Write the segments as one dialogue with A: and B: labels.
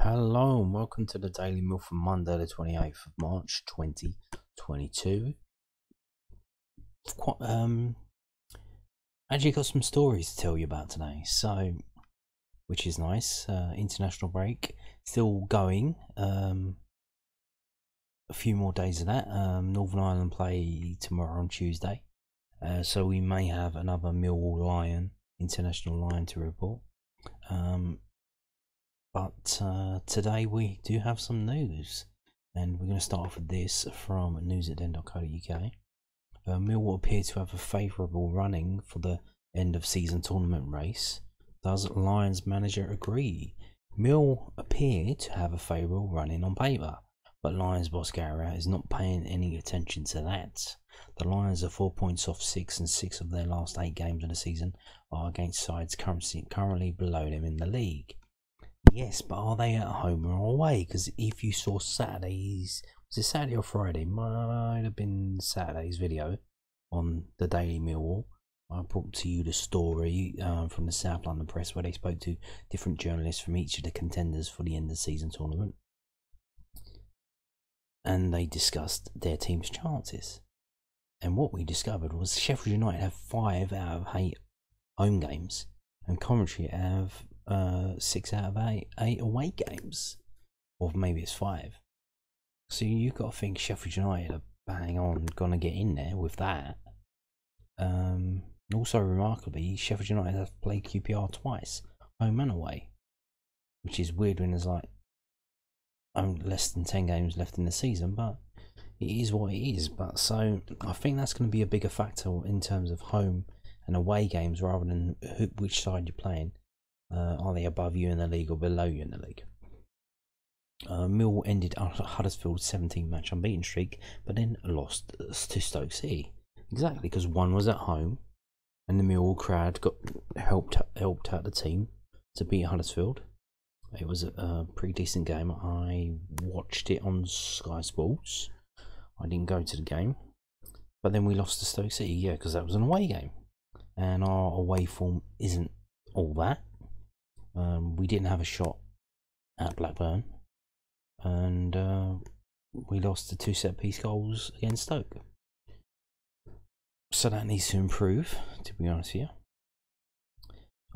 A: Hello and welcome to the Daily Mill for Monday the 28th of March 2022. Actually got some stories to tell you about today, so which is nice. International break still going. A few more days of that. Northern Ireland play tomorrow on Tuesday, so we may have another Millwall International Lion to report. But today we do have some news, and we're going to start off with this from news@den.co.uk. Millwall appear to have a favourable running for the end of season tournament race. Does Lions manager agree? Mill appear to have a favourable running on paper, but Lions boss Gary is not paying any attention to that. The Lions are 4 points off 6, and 6 of their last 8 games of the season are against sides currently below them in the league. Yes, but are they at home or away? Because if you saw Saturday's, was it Saturday or Friday? Might have been Saturday's video on the Daily Millwall. I brought to you the story from the South London Press, where they spoke to different journalists from each of the contenders for the end of season tournament, and they discussed their team's chances. And what we discovered was Sheffield United have 5 out of 8 home games, and Coventry have 6 out of 8 away games, or maybe it's 5. So you've got to think Sheffield United are bang on gonna get in there with that. Also remarkably, Sheffield United have played QPR twice, home and away, which is weird when there's like less than 10 games left in the season, but it is what it is. But so I think that's going to be a bigger factor in terms of home and away games, rather than which side you're playing. Are they above you in the league or below you in the league? Mill ended Huddersfield's 17 match unbeaten streak, but then lost to Stoke City. Exactly, because one was at home, and the Mill crowd helped out the team to beat Huddersfield. It was a pretty decent game. I watched it on Sky Sports. I didn't go to the game, but then we lost to Stoke City, yeah, because that was an away game, and our away form isn't all that. We didn't have a shot at Blackburn, and we lost the 2 set-piece goals against Stoke. So that needs to improve, to be honest with you.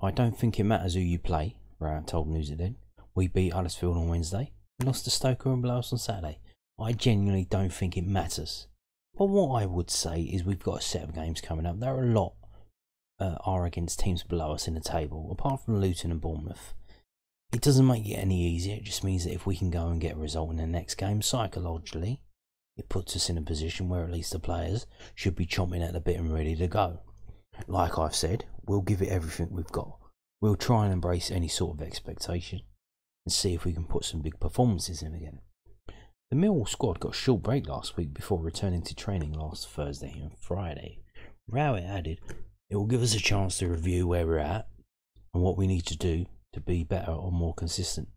A: I don't think it matters who you play, Rowett told News@Den. We beat Huddersfield on Wednesday, we lost to Stoke and below us on Saturday. I genuinely don't think it matters. But what I would say is we've got a set of games coming up. There are a lot are against teams below us in the table, apart from Luton and Bournemouth. It doesn't make it any easier. It just means that if we can go and get a result in the next game, psychologically, it puts us in a position where at least the players should be chomping at the bit and ready to go. Like I've said, we'll give it everything we've got. We'll try and embrace any sort of expectation and see if we can put some big performances in again. The Millwall squad got a short break last week before returning to training last Thursday and Friday. Rowett added, "It will give us a chance to review where we're at and what we need to do to be better or more consistent.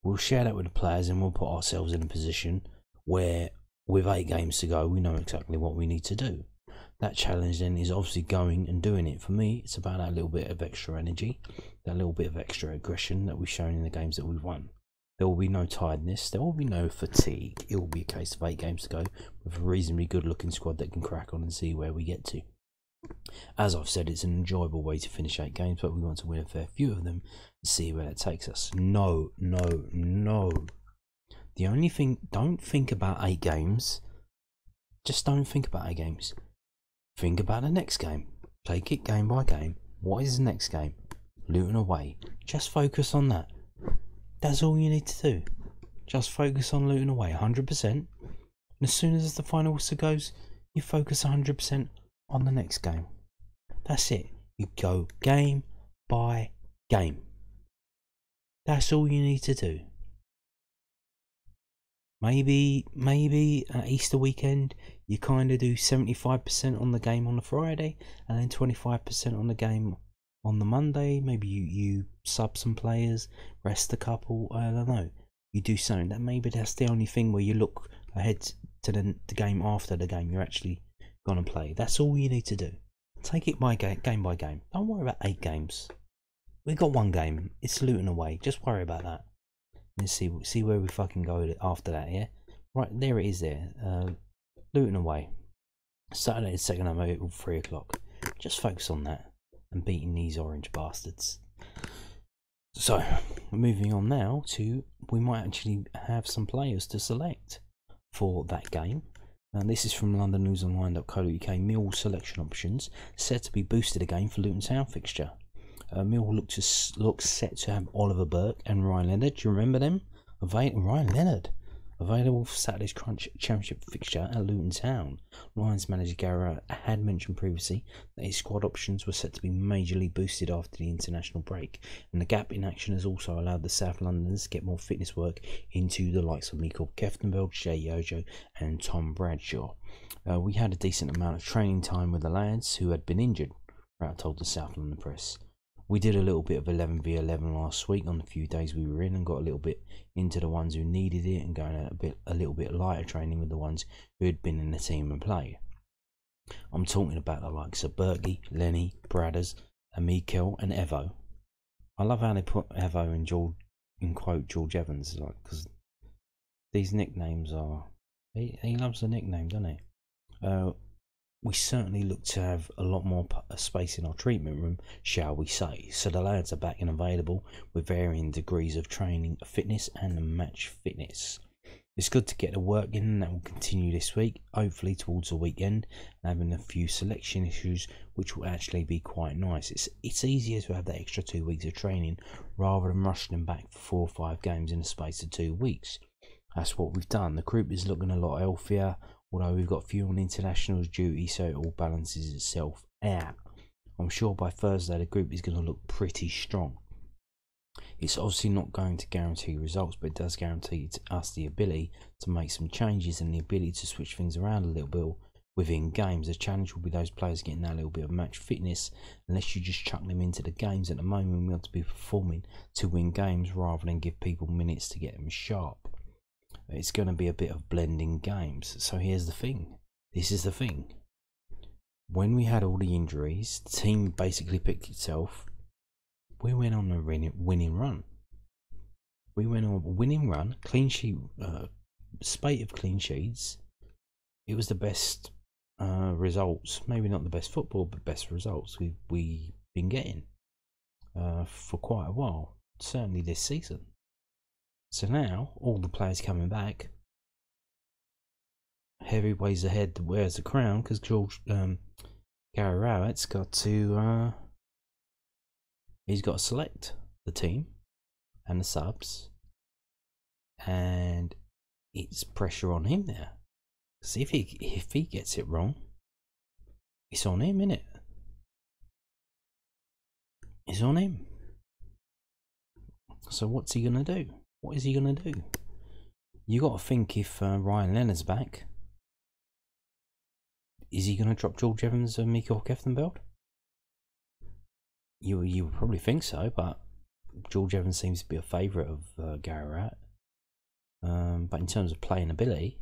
A: We'll share that with the players, and we'll put ourselves in a position where, with 8 games to go, we know exactly what we need to do. That challenge then is obviously going and doing it. For me, it's about that little bit of extra energy, that little bit of extra aggression that we've shown in the games that we've won. There will be no tiredness, there will be no fatigue. It will be a case of 8 games to go with a reasonably good looking squad that can crack on and see where we get to. As I've said, it's an enjoyable way to finish 8 games, but we want to win a fair few of them and see where it takes us." No. The only thing, don't think about 8 games. Just don't think about 8 games. Think about the next game. Take it game by game. What is the next game? Luton away. Just focus on that. That's all you need to do. Just focus on Luton away 100%. And as soon as the final whistle goes, you focus 100% on the next game. That's it. You go game by game. That's all you need to do. Maybe at Easter weekend you kind of do 75% on the game on the Friday, and then 25% on the game on the Monday. Maybe you sub some players, rest a couple. I don't know. You do something. That's the only thing where you look ahead to the game after the game you're actually gonna play. That's all you need to do. Take it by game by game. Don't worry about 8 games. We've got 1 game. It's Luton away. Just worry about that. Let's see where we fucking go after that, yeah? Right, there it is there. Luton away. Saturday the 2nd of April, 3 o'clock. Just focus on that and beating these orange bastards. So, moving on now to, we might actually have some players to select for that game. And this is from londonnewsonline.co.uk. Mill selection options said to be boosted again for Luton Town fixture. Mill looks set to have Oliver Burke and Ryan Leonard. Do you remember them? Ryan Leonard available for Saturday's Crunch Championship fixture at Luton Town. Lions manager Gary Rowett had mentioned previously that his squad options were set to be majorly boosted after the international break, and the gap in action has also allowed the South Londoners to get more fitness work into the likes of Michael Keftenbeld, Jay Yojo and Tom Bradshaw. We had a decent amount of training time with the lads who had been injured, Rowett told the South London Press. We did a little bit of 11v11 last week on the few days we were in, and got a little bit into the ones who needed it, and going a little bit lighter training with the ones who had been in the team and played. I'm talking about the likes of Berkey, Lenny, Bradders, Mikel and Evo. I love how they put Evo and George Evans, like, because these nicknames are, he loves the nickname, doesn't he? We certainly look to have a lot more space in our treatment room, shall we say. So the lads are back and available with varying degrees of training, fitness and match fitness. It's good to get the work in, and that will continue this week, hopefully towards the weekend, having a few selection issues which will actually be quite nice. It's easier to have that extra 2 weeks of training rather than rushing them back for 4 or 5 games in the space of 2 weeks. That's what we've done. The group is looking a lot healthier, although we've got few on internationals duty, so it all balances itself out. I'm sure by Thursday the group is going to look pretty strong. It's obviously not going to guarantee results, but it does guarantee us the ability to make some changes and the ability to switch things around a little bit within games. The challenge will be those players getting that little bit of match fitness, unless you just chuck them into the games. At the moment we want to be performing to win games rather than give people minutes to get them sharp. It's going to be a bit of blending games. So here's the thing. This is the thing. When we had all the injuries, the team basically picked itself. We went on a winning run. We went on a winning run, clean sheet, spate of clean sheets. It was the best results. Maybe not the best football, but best results we've been getting for quite a while. Certainly this season. So now, all the players coming back, heavyweights ahead that wears the crown, because Gary Rowett's got to, he's got to select the team and the subs, and it's pressure on him there. See if he gets it wrong, it's on him, innit? It's on him. So what's he gonna do? What is he going to do? You got to think, if Ryan Leonard's back, is he going to drop George Evans and Michael Keftenbeld? You would probably think so, but George Evans seems to be a favourite of Gary Rowett. But in terms of playing ability,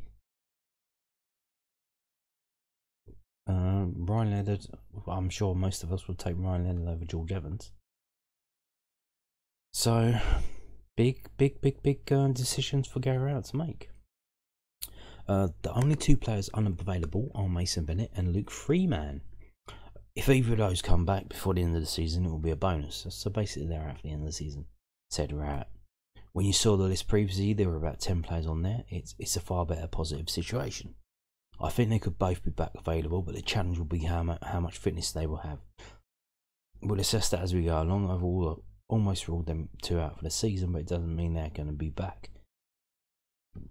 A: Ryan Leonard, I'm sure most of us would take Ryan Leonard over George Evans. So big decisions for Gary Rowett to make. The only 2 players unavailable are Mason Bennett and Luke Freeman. If either of those come back before the end of the season, it will be a bonus. So basically they're out for the end of the season, said Rowett. When you saw the list previously, there were about 10 players on there. It's a far better positive situation. I think they could both be back available, but the challenge will be how much fitness they will have. We'll assess that as we go along. I've almost ruled them 2 out for the season, but it doesn't mean they're going to be back.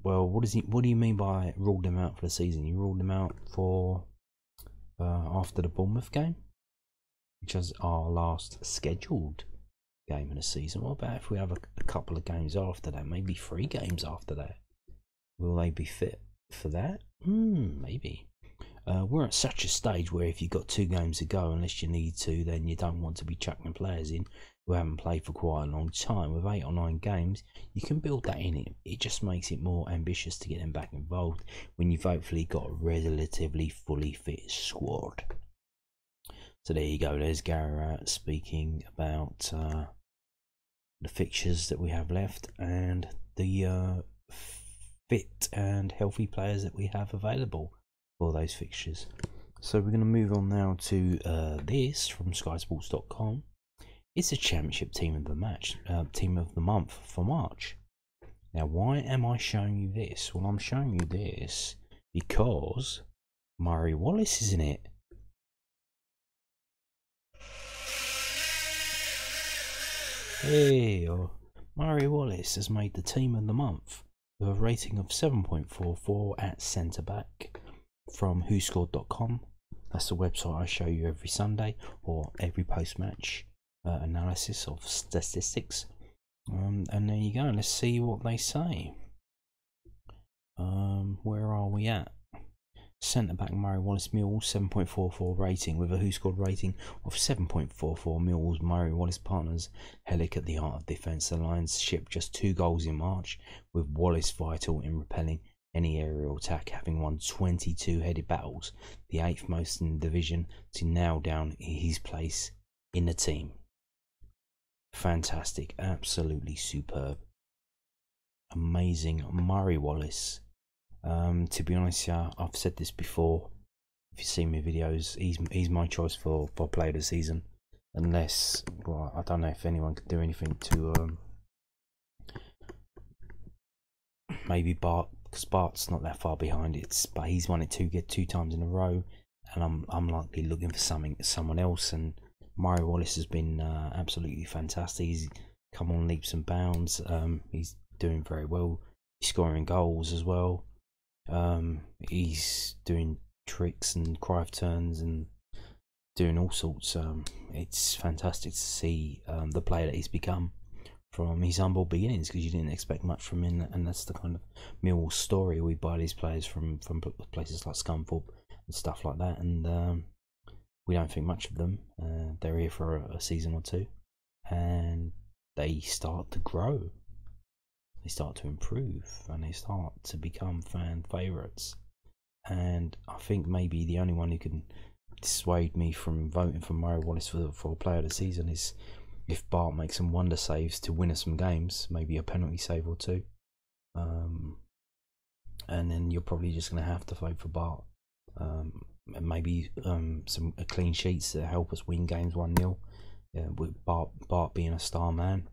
A: Well, what do you mean by ruled them out for the season? You ruled them out for after the Bournemouth game, which is our last scheduled game of the season. What about if we have a couple of games after that, maybe 3 games after that? Will they be fit for that? Maybe. We're at such a stage where if you've got 2 games to go, unless you need to, then you don't want to be chucking players in who haven't played for quite a long time. With 8 or 9 games, you can build that in. It just makes it more ambitious to get them back involved when you've hopefully got a relatively fully fit squad. So there you go. There's Gary speaking about the fixtures that we have left and the fit and healthy players that we have available for those fixtures. So we're going to move on now to this from SkySports.com. It's a championship team of the month for March. Now, why am I showing you this? Well, I'm showing you this because Murray Wallace is in it. Hey, Murray Wallace has made the team of the month with a rating of 7.44 at centre back from WhoScored.com. That's the website I show you every Sunday or every post-match analysis of statistics. And there you go. Let's see what they say. Where are we at? Centre back Murray Wallace, Millwall, 7.44 rating with a WhoScored rating of 7.44. Millwall's Murray Wallace partners Hellick at the art of defence. The Lions shipped just 2 goals in March, with Wallace vital in repelling any aerial attack, having won 22 headed battles, the 8th most in the division, to nail down his place in the team. Fantastic, absolutely superb, amazing Murray Wallace. To be honest, yeah, I've said this before. If you've seen my videos, he's my choice for player of the season. Unless, well, I don't know if anyone could do anything to maybe Bart, because Bart's not that far behind it. But he's won it two times in a row, and I'm likely looking for someone else. And Murray Wallace has been absolutely fantastic. He's come on leaps and bounds. He's doing very well. He's scoring goals as well. He's doing tricks and cry turns and doing all sorts. It's fantastic to see the player that he's become from his humble beginnings, because you didn't expect much from him, and that's the kind of Millwall story. We buy these players from places like Scunthorpe and stuff like that, and we don't think much of them. They're here for a season or two, and they start to grow. They start to improve, and they start to become fan favourites. And I think maybe the only one who can dissuade me from voting for Murray Wallace for player of the season is if Bart makes some wonder saves to win us some games, maybe a penalty save or two. And then you're probably just going to have to vote for Bart. And maybe some clean sheets that help us win games 1-0, with Bart being a star man.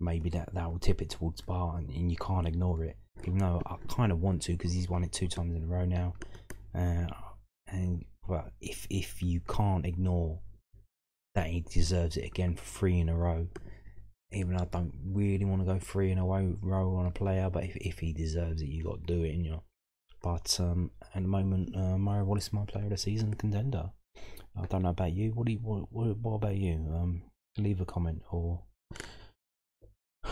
A: Maybe that will tip it towards Bart, and you can't ignore it, even though I kind of want to, because he's won it 2 times in a row now. And well, if you can't ignore that he deserves it again for 3 in a row, even though I don't really want to go 3 in a row on a player, but if he deserves it, you got to do it, you know. But at the moment, Murray Wallace is my player of the season contender. I don't know about you. What about you? Leave a comment, or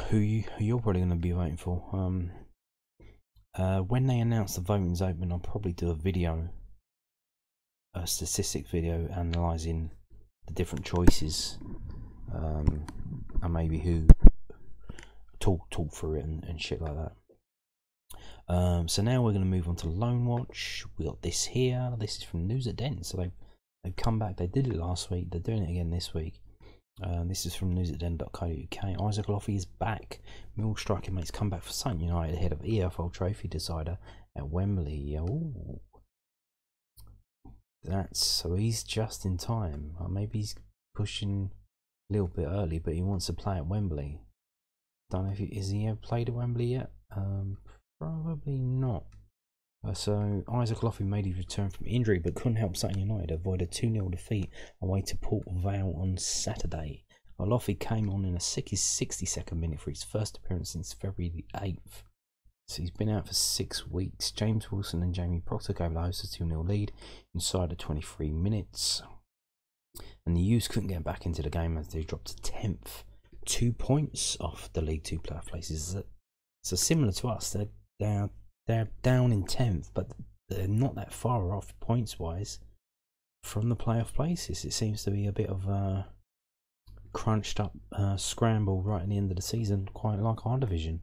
A: who you're probably going to be voting for. When they announce the voting's open, I'll probably do a statistic video analysing the different choices, and maybe who talk through it and shit like that. So now we're going to move on to Loanwatch. We got this here. This is from News at Den. So they've come back. They did it last week. They're doing it again this week. This is from newsatden.co.uk. Isaac Olafe is back. Millwall striker makes comeback for St United ahead of EFL Trophy decider at Wembley. Ooh. So he's just in time. Maybe he's pushing a little bit early, but he wants to play at Wembley. Don't know if has he ever played at Wembley yet? Probably not. So Isaac Olafe made his return from injury, but couldn't help St United avoid a 2-0 defeat away to Port Vale on Saturday. Olafe came on in a 62nd minute for his first appearance since February the 8th. So he's been out for 6 weeks. James Wilson and Jamie Proctor gave the hosts a 2-0 lead inside of 23 minutes. And the U's couldn't get back into the game as they dropped to 10th. 2 points off the League 2 playoff places. So similar to us, they're down in 10th, but they're not that far off points-wise from the playoff places. It seems to be a bit of a crunched up scramble right at the end of the season, quite like our division.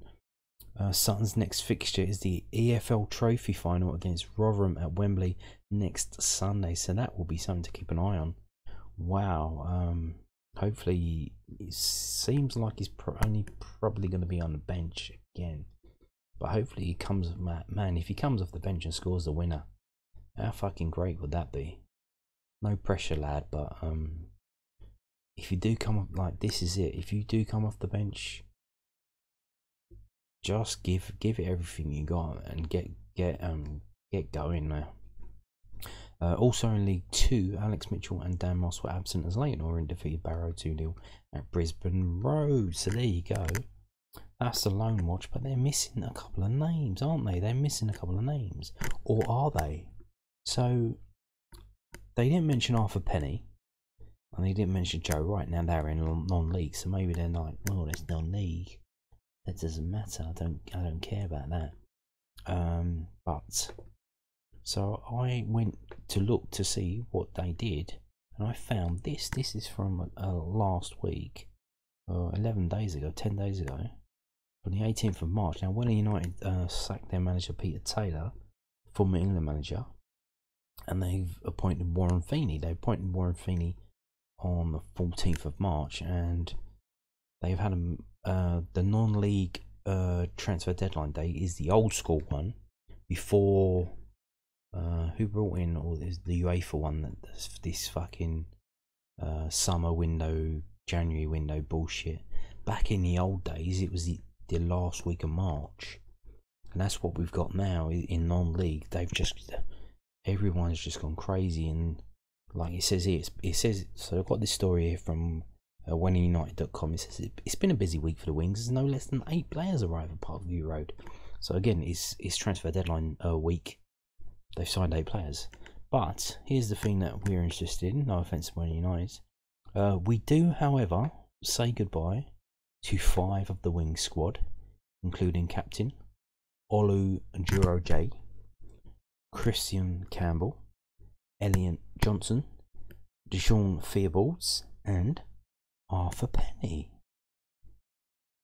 A: Sutton's next fixture is the EFL Trophy final against Rotherham at Wembley next Sunday, so that will be something to keep an eye on. Wow. Hopefully seems like he's only probably going to be on the bench again. But hopefully he comes, man, if he comes off the bench and scores the winner, how fucking great would that be? No pressure, lad, but if you do come up, like, this is it. If you do come off the bench, just give it everything you got and get going now. Also in League 2, Alex Mitchell and Dan Moss were absent as Leighton Orient defeated Barrow 2-0 at Brisbane Road. So there you go. That's the Loanwatch, but they're missing a couple of names, aren't they? They're missing a couple of names. Or are they? So they didn't mention Arthur Penny, and they didn't mention Joe Wright. Now they're in non-league, so maybe they're like, well, it's non-league. That doesn't matter. I don't care about that. But so I went to look to see what they did, and I found this. This is from last week, 11 days ago, 10 days ago, on the 18th of March. Now, Welling United sacked their manager Peter Taylor, former England manager, and they've appointed Warren Feeney. They appointed Warren Feeney on the 14th of March, and they've had the non-league transfer deadline date is the old school one before. Who brought in all this, the UEFA one, this fucking summer window, January window bullshit? Back in the old days, it was the last week of March, and that's what we've got now in non-league. Everyone's just gone crazy, and like it says here, it says, so I've got this story here from WellingUnited.com. It says it's been a busy week for the Wings. There's no less than 8 players arrive at Parkview Road. So again, it's transfer deadline week. They've signed 8 players. But here's the thing that we're interested in. No offence to Welling United. We do, however, say goodbye to 5 of the Wings squad, including captain Olu Njuro J, Christian Campbell, Elliot Johnson, Deshaun Theobalds, and Arthur Penny.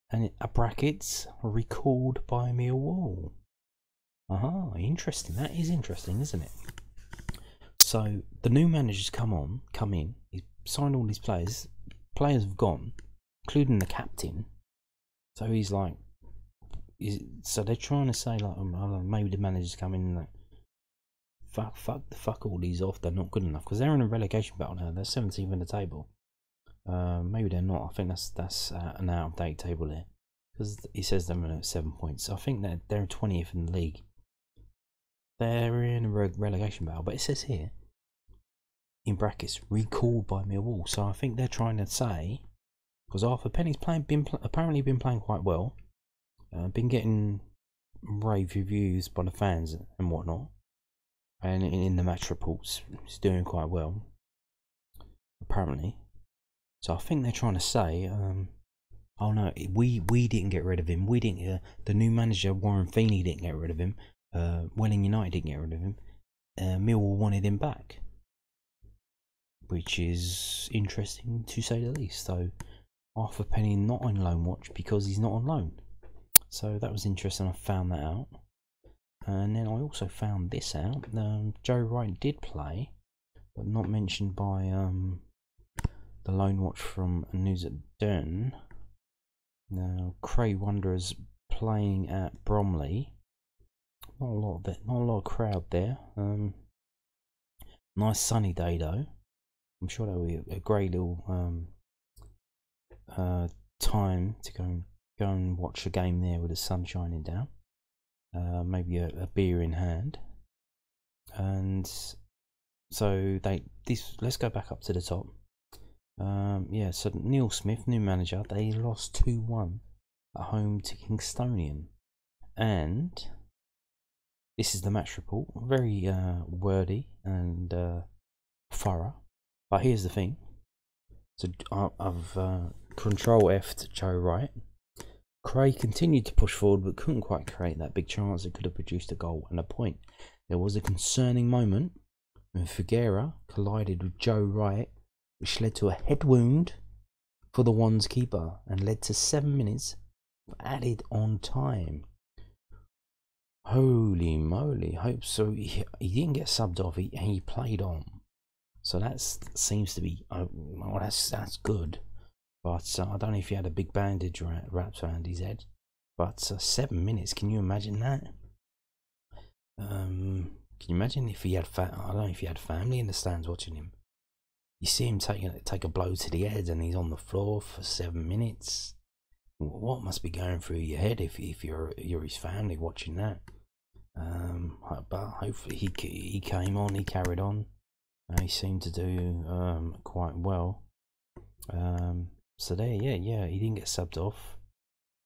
A: And brackets recalled by Millwall. Aha, interesting. That is interesting, isn't it? So the new manager's come in. He's signed all these players. Players have gone, including the captain. So he's like, so they're trying to say like, maybe the manager's coming and like, fuck all these off. They're not good enough because they're in a relegation battle now. They're 17th in the table. Maybe they're not. I think that's an out of date table there because he says they're at 7 points. So I think that they're 20th in the league. They're in a relegation battle, but it says here in brackets recalled by Millwall. So I think they're trying to say, because Arthur Penny's apparently been playing quite well, been getting rave reviews by the fans and whatnot, and in the match reports, he's doing quite well apparently. So I think they're trying to say, oh no, we didn't get rid of him. We didn't. The new manager Warren Feeney didn't get rid of him. Welling United didn't get rid of him. Millwall wanted him back, which is interesting to say the least. So Arthur Penny not on Loanwatch because he's not on loan. So that was interesting. I found that out, and then I also found this out. Joe Wright did play, but not mentioned by the Loanwatch from News at Dern. Now Cray Wanderers playing at Bromley. Not a lot of crowd there. Nice sunny day though. I'm sure that'll be a great little time to go and watch a game there with the sun shining down. Maybe a beer in hand. And so let's go back up to the top. Yeah, so Neil Smith, new manager, they lost 2-1 at home to Kingstonian, and this is the match report, very wordy and thorough. But here's the thing: so I've Control F'd Joe Wright. Cray continued to push forward, but couldn't quite create that big chance that could have produced a goal and a point. There was a concerning moment when Figuera collided with Joe Wright, which led to a head wound for the Wands keeper and led to 7 minutes of added on time. Holy moly! Hope so. He didn't get subbed off. He played on. So that seems to be. Well, that's good. But I don't know if he had a big bandage wrapped around his head. But 7 minutes, can you imagine that? Can you imagine if he had I don't know if he had family in the stands watching him. You see him take a blow to the head and he's on the floor for 7 minutes. What must be going through your head if you're his family watching that? But hopefully he came on, he carried on. He seemed to do quite well. So there, yeah, he didn't get subbed off.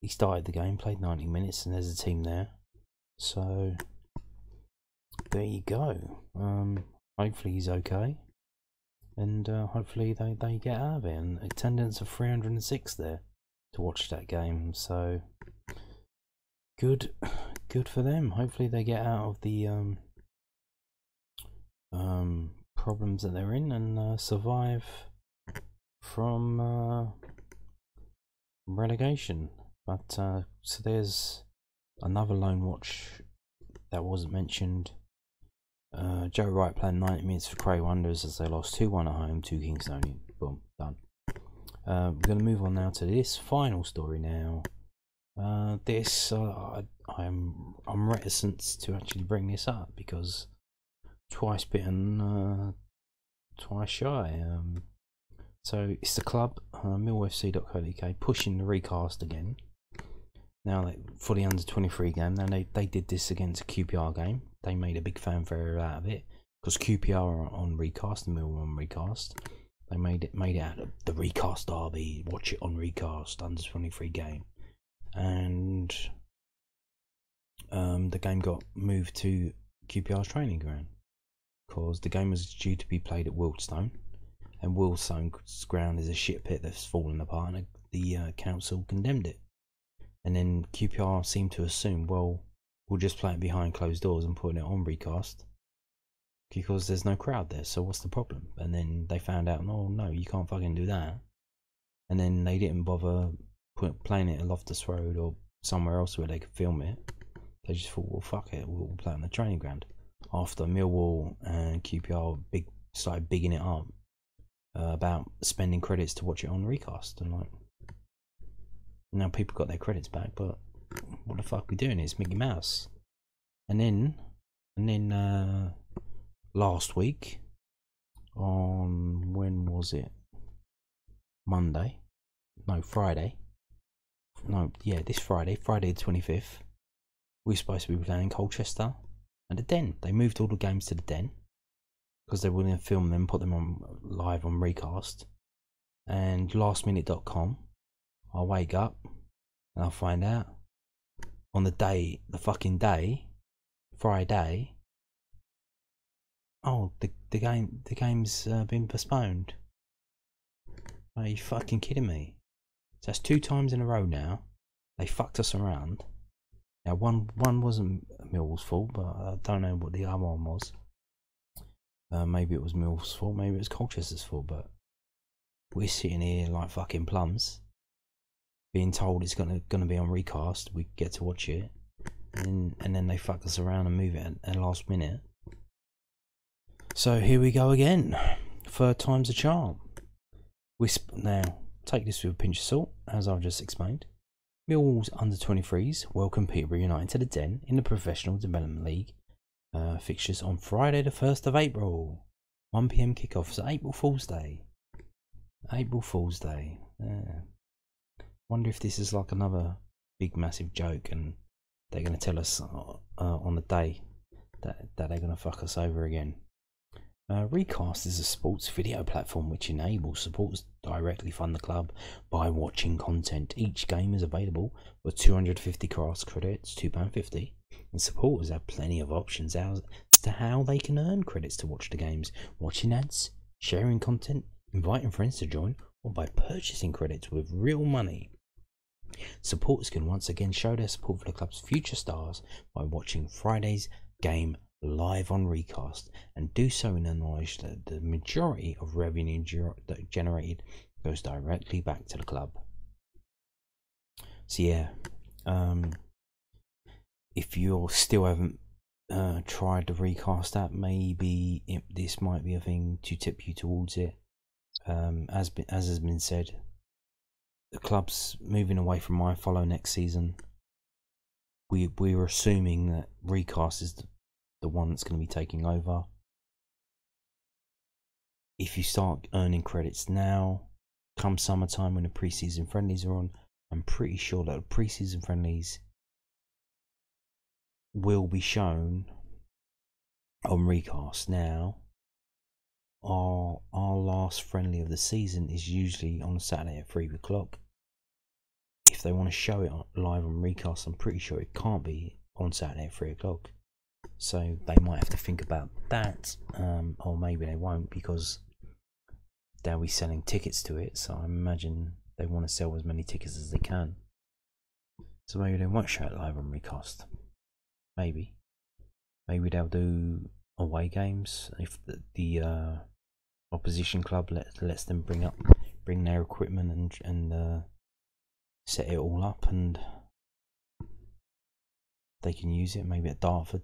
A: He started the game, played 90 minutes, and there's a team there. So there you go. Hopefully he's okay, and hopefully they get out of it. And attendance of 306 there to watch that game. So good for them. Hopefully they get out of the problems that they're in and survive from relegation. But so there's another Loanwatch that wasn't mentioned. Joe Wright playing 90 minutes for Cray Wonders as they lost 2-1 at home to Kingstonian. Boom, done. We're going to move on now to this final story now. I'm reticent to actually bring this up because twice bitten, twice shy. So it's the club, millwallfc.co.uk, pushing the recast again. Now for the under-23 game, now they did this against a QPR game. They made a big fanfare out of it because QPR are on recast and Millwall on recast. They made it out of the recast derby. Watch it on recast under-23 game, and the game got moved to QPR's training ground because the game was due to be played at Wealdstone, and Wealdstone's ground is a shit pit that's fallen apart, and the council condemned it. And then QPR seemed to assume, well, we'll just play it behind closed doors and put it on recast because there's no crowd there, so what's the problem? And then they found out, no, you can't fucking do that. And then they didn't bother playing it at Loftus Road or somewhere else where they could film it. They just thought, well, fuck it, we'll play it on the training ground. After Millwall and QPR started bigging it up about spending credits to watch it on recast, and like, now people got their credits back, but what the fuck are we doing? It's Mickey Mouse. And then last week, on when was it? Monday? No, Friday. No, yeah, this Friday the 25th. We were supposed to be playing Colchester at the Den. They moved all the games to the Den because they were going to film them, put them on live on recast. And lastminute.com, I wake up and I find out on the fucking day, Friday, oh, the game's been postponed. Are you fucking kidding me? So that's 2 times in a row now. They fucked us around. Now one wasn't Millwall's fault, but I don't know what the other one was. Maybe it was Millwall's fault, maybe it was Colchester's fault, but we're sitting here like fucking plums, being told it's gonna be on recast. We get to watch it, and then they fuck us around and move it at the last minute. So here we go again. 3rd time's a charm. Now take this with a pinch of salt, as I've just explained. Millwall's under-23s welcome Peterborough United to the Den in the Professional Development League fixtures on Friday the 1st of April. 1 PM kickoff. So April Fool's Day. April Fool's Day. Wonder if this is like another big massive joke and they're going to tell us on the day that they're going to fuck us over again. Recast is a sports video platform which enables supporters to directly fund the club by watching content. Each game is available for 250 cross credits, £2.50, and supporters have plenty of options as to how they can earn credits to watch the games: watching ads, sharing content, inviting friends to join, or by purchasing credits with real money. Supporters can once again show their support for the club's future stars by watching Friday's game live on recast, and do so in the knowledge that the majority of revenue generated goes directly back to the club. So yeah, if you still haven't tried the Recast app, maybe this might be a thing to tip you towards it. As has been said, the club's moving away from iFollow next season. We're assuming that Recast is the one that's going to be taking over. If you start earning credits now, come summertime when the pre-season friendlies are on, I'm pretty sure that the pre-season friendlies will be shown on Recast. Now, our last friendly of the season is usually on a Saturday at 3 o'clock. If they want to show it live on Recast, I'm pretty sure it can't be on Saturday at 3 o'clock. So they might have to think about that, or maybe they won't, because they'll be selling tickets to it. So I imagine they want to sell as many tickets as they can. So maybe they won't show it live on Recast. Maybe they'll do away games if the opposition club lets them bring their equipment and set it all up, and they can use it. Maybe at Dartford,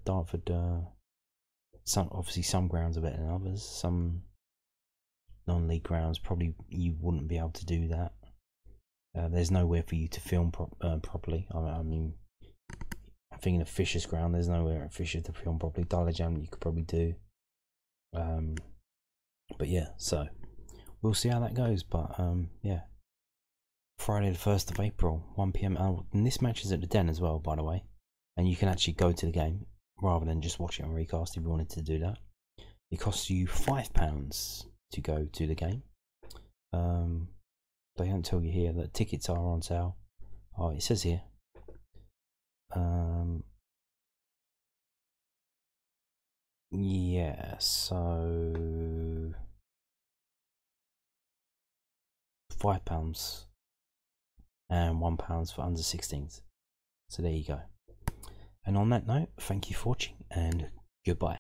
A: obviously some grounds are better than others. Some non-league grounds probably you wouldn't be able to do that. There's nowhere for you to film properly. I mean, I'm thinking of Fisher's ground. There's nowhere at Fisher to film properly. Darlajam you could probably do. But yeah, so we'll see how that goes. But yeah, Friday the 1st of April, 1 PM. And this match is at the Den as well, by the way. And you can actually go to the game rather than just watch it on Recast if you wanted to do that. It costs you £5 to go to the game. They don't tell you here that tickets are on sale. Oh, it says here. Yeah, so £5 and £1 for under 16s. So there you go. And on that note, thank you for watching and goodbye.